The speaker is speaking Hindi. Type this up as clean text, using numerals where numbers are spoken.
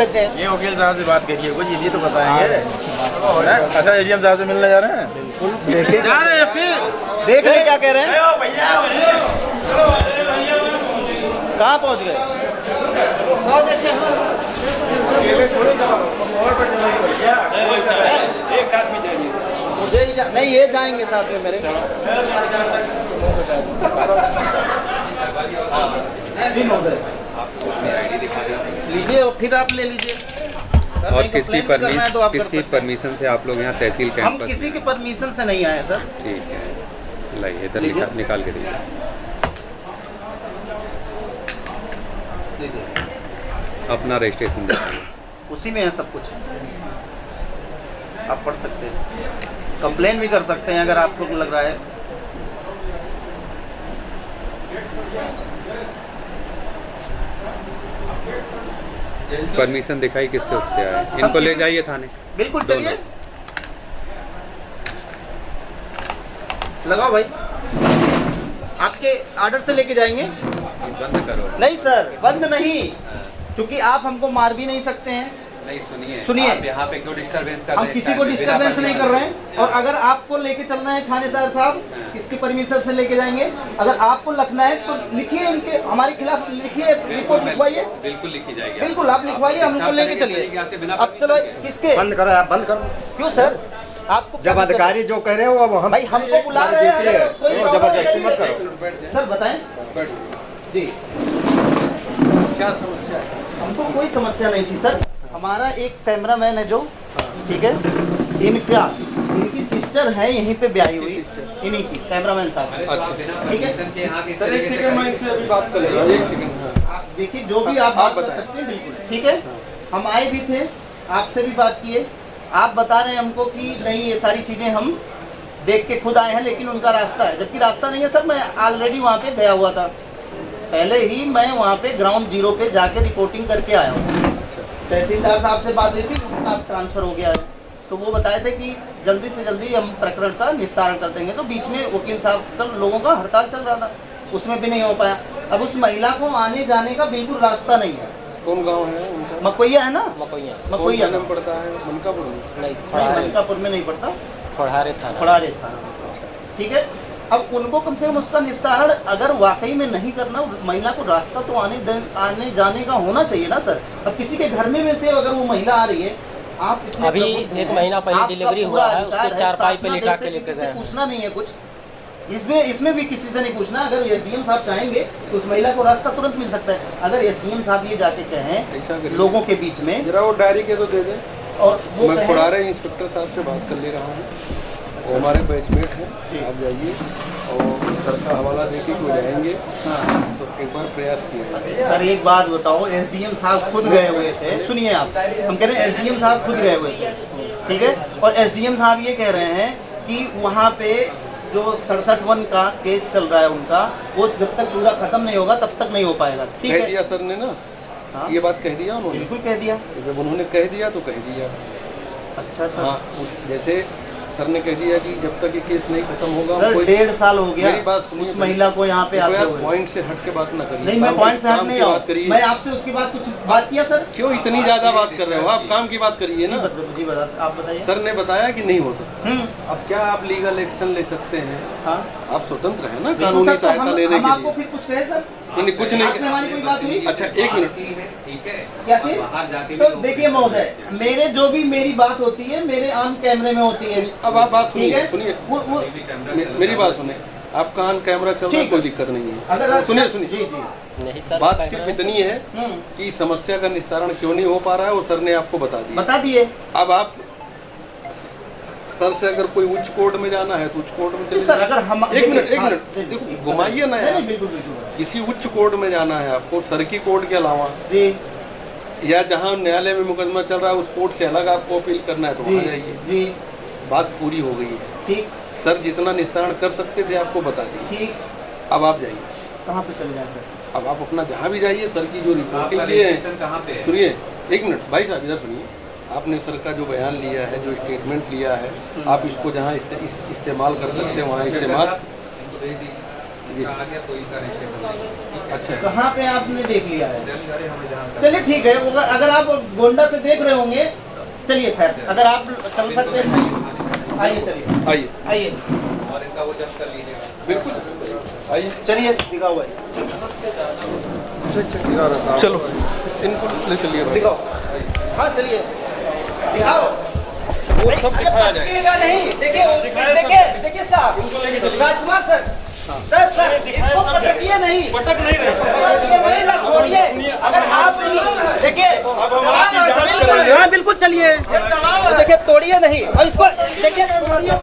लेते हैं। ये वकील साहब से बात करिए, कुछ ये तो बताएंगे। अच्छा एडीएम साहब से मिलने जा रहे हैं? बिल्कुल देखिए, जा रहे हैं फिर देख रहे क्या कह रहे हैं। कहाँ पहुँच गए? मुझे ही नहीं, ये जाएंगे साथ में मेरे। लीजिए और फिर आप ले लीजिए। और किसकी परमिशन से आप लोग यहाँ तहसील कैंप हम किसी की परमिशन से नहीं आए सर। ठीक है, लाइए इधर निकाल के दीजिए। अपना रजिस्ट्रेशन देखिए, उसी में है सब कुछ, आप पढ़ सकते हैं, कंप्लेन भी कर सकते हैं अगर आपको लग रहा है। परमिशन दिखाई किससे उससे आए, इनको ले जाइए थाने। बिल्कुल चलिए, लगाओ भाई, आपके ऑर्डर से लेके जाएंगे। बंद करो। नहीं सर, बंद नहीं, क्योंकि आप हमको मार भी नहीं सकते हैं। नहीं सुनिए, आप यहाँ पे क्यों डिस्टर्बेंस कर रहे हम हैं? किसी को डिस्टर्बेंस नहीं कर रहे हैं। और अगर आपको लेके चलना है थानेदार साहब, किसकी परमिशन से लेके जाएंगे? अगर आपको लिखना है तो लिखिए, इनके हमारे खिलाफ लिखिए, रिपोर्ट लिखवाइए। बिल्कुल लिखी जाएगी, बिल्कुल आप लिखवाइए, हमको लेके चलिए। अब चलो, किसके बंद करो, आप बंद करो। क्यों सर? आपको जब अधिकारी जो कह रहे हो अब हम भाई हमको बुला रहे हैं, अगर कोई प्रॉब्लम जबरदस्ती है मत करो। सर बताएं जी। क्या समस्या है? हमको कोई समस्या नहीं थी सर, हमारा एक कैमरामैन है जो, ठीक है, इनकी सिस्टर है यहीं पे ब्याही हुई, इन्हीं की कैमरामैन साहब। ठीक है सर एक सेकंड, मैं इनसे अभी बात कर लेगा। एक सेकंड, आप देखिए, जो भी आप बात कर सकते हैं बिल्कुल ठीक है। हम आए भी थे, आपसे भी बात किए, आप बता रहे हैं हमको कि नहीं ये सारी चीजें हम देख के खुद आए हैं, लेकिन उनका रास्ता है, जबकि रास्ता नहीं है सर। मैं ऑलरेडी वहाँ पे गया हुआ था, पहले ही मैं वहाँ पे ग्राउंड जीरो पे जाके रिपोर्टिंग करके आया हूँ। तहसीलदार साहब से बात हुई थी, उनका ट्रांसफर हो गया है, तो वो बताए थे कि जल्दी से जल्दी हम प्रकरण का निस्तारण कर देंगे। तो बीच में वकील साहब का लोगों का हड़ताल चल रहा था, उसमें भी नहीं हो पाया। अब उस महिला को आने जाने का बिल्कुल रास्ता नहीं है। कौन गांव है उनका? मकोइया है ना, मकोइया नाम पड़ता है, मनकापुर में? नहीं, मनकापुर में नहीं पड़ता, खोड़हारे थाना। ठीक है। अब उनको कम से कम उसका निस्तारण अगर वाकई में नहीं करना, महिला को रास्ता तो आने जाने का होना चाहिए ना सर। अब किसी के घर में से अगर वो महिला आ रही है, आप अभी एक महीना पहले डिलीवरी हुआ है, उसके चारपाई पे लिटा के लेके गए। पूछना नहीं है कुछ, इसमें भी किसी से नहीं पूछना। अगर एसडीएम साहब चाहेंगे तो उस महिला को रास्ता तुरंत मिल सकता है। अगर एसडीएम साहब ये जाके कहें लोगों के बीच में, जरा वो डायरी के तो दे दें। और वो मैं खुड़ारे इंस्पेक्टर साहब से बात कर ले रहा हूँ, वो हमारे बैचमेट हैं, आप जाइए और सर का हवाला देके कोई जाएंगे तो एक बार प्रयास किए। सर एक बात बताओ, एसडीएम साहब खुद गए हुए थे, सुनिए आप, हम कह रहे हैं एसडीएम साहब खुद गए हुए थे, ठीक है। और एसडीएम साहब ये कह रहे हैं कि वहाँ पे जो 67 का केस चल रहा है उनका, वो जब तक पूरा खत्म नहीं होगा तब तक नहीं हो पाएगा। ठीक है, कह दिया सर ने ना? हाँ? ये बात कह दिया उन्होंने? बिल्कुल कह दिया। जब उन्होंने कह दिया तो कह दिया। अच्छा सर। हाँ, जैसे सर ने कह दिया कि जब तक ये केस नहीं खत्म होगा, सर 1.5 साल हो गया मेरी बात सुनिए, उस महिला को यहाँ पे आते हुए। पॉइंट से हट के बात ना करिए। नहीं, मैं पॉइंट से हट नहीं रहा हूँ, करिए। मैं आपसे उसकी बात कुछ बात किया सर? क्यों इतनी ज्यादा बात कर रहे हो? आप काम की बात करिए ना। जी बता, आप बताइए। सर ने बताया कि नहीं हो सकता। अब क्या आप लीगल एक्शन ले सकते हैं? हाँ, आप स्वतंत्र हैं ना कानूनी सहायता लेने के लिए। आपको फिर कुछ कहे सर? नहीं, कुछ नहीं। आपसे हमारी कोई बात हुई? अच्छा एक मिनट, क्या चीज? तो देखिए महोदय, मेरे जो भी मेरी बात होती है मेरे ऑन कैमरे में होती है। अब आप बात ठीक है, सुनिए, वो मेरी बात सुनिए। आपका ऑन कैमरा चल रहा है, कोई दिक्कत नहीं है। अगर सुनिए जी जी नहीं सर, बात सिर्फ इतनी है कि समस्या का निस्तारण क्यों नहीं हो पा रहा है, वो सर ने आपको बता दिए। अब आप सर से अगर कोई उच्च कोर्ट में जाना है तो उच्च कोर्ट में चलिए। सर अगर हम एक मिनट देखो, घुमाइए ना यार। बिल्कुल किसी उच्च कोर्ट में जाना है आपको, सर की कोर्ट के अलावा, या जहाँ न्यायालय में मुकदमा चल रहा है उस कोर्ट से अलग आपको अपील करना है तो वहाँ जाइए। बात पूरी हो गई है। ठीक, सर जितना निस्तारण कर सकते थे आपको बता दिए। ठीक, अब आप जाइए। कहाँ पे चले जाए? अब आप अपना जहाँ भी जाइए, सर की जो रिपोर्टिंग किए हैं, सुनिए एक मिनट भाई साहब, इधर सुनिए। आपने सर का जो बयान लिया है, जो स्टेटमेंट लिया है, आप इसको जहाँ इस्तेमाल कर सकते हैं वहाँ इस्तेमाल। अच्छा, कहाँ पे आपने देख लिया है? चलिए ठीक है, अगर आप गोंडा से देख रहे होंगे, चलिए खैर, अगर आप चल सकते हैं आइए, चलिए आइए आइए, और इनका वो जब्त कर लीजिएगा। बिल्कुल आइए, चलिए दिखाओ भाई, चलो इनको ले चलिए भाई। दिखाओ, हाँ चलिए दिखाओ, वो सब दिखाया जाए। भटकिएगा नहीं, देखिए साहब, राजकुमार सर, सर इसको पटकिए नहीं, पटकिए नहीं ना, छोड़िए। अगर आप देखिए, हाँ बिल्कुल चलिए, देखिए तोड़िए नहीं, और इसको देखिए छोड़िए।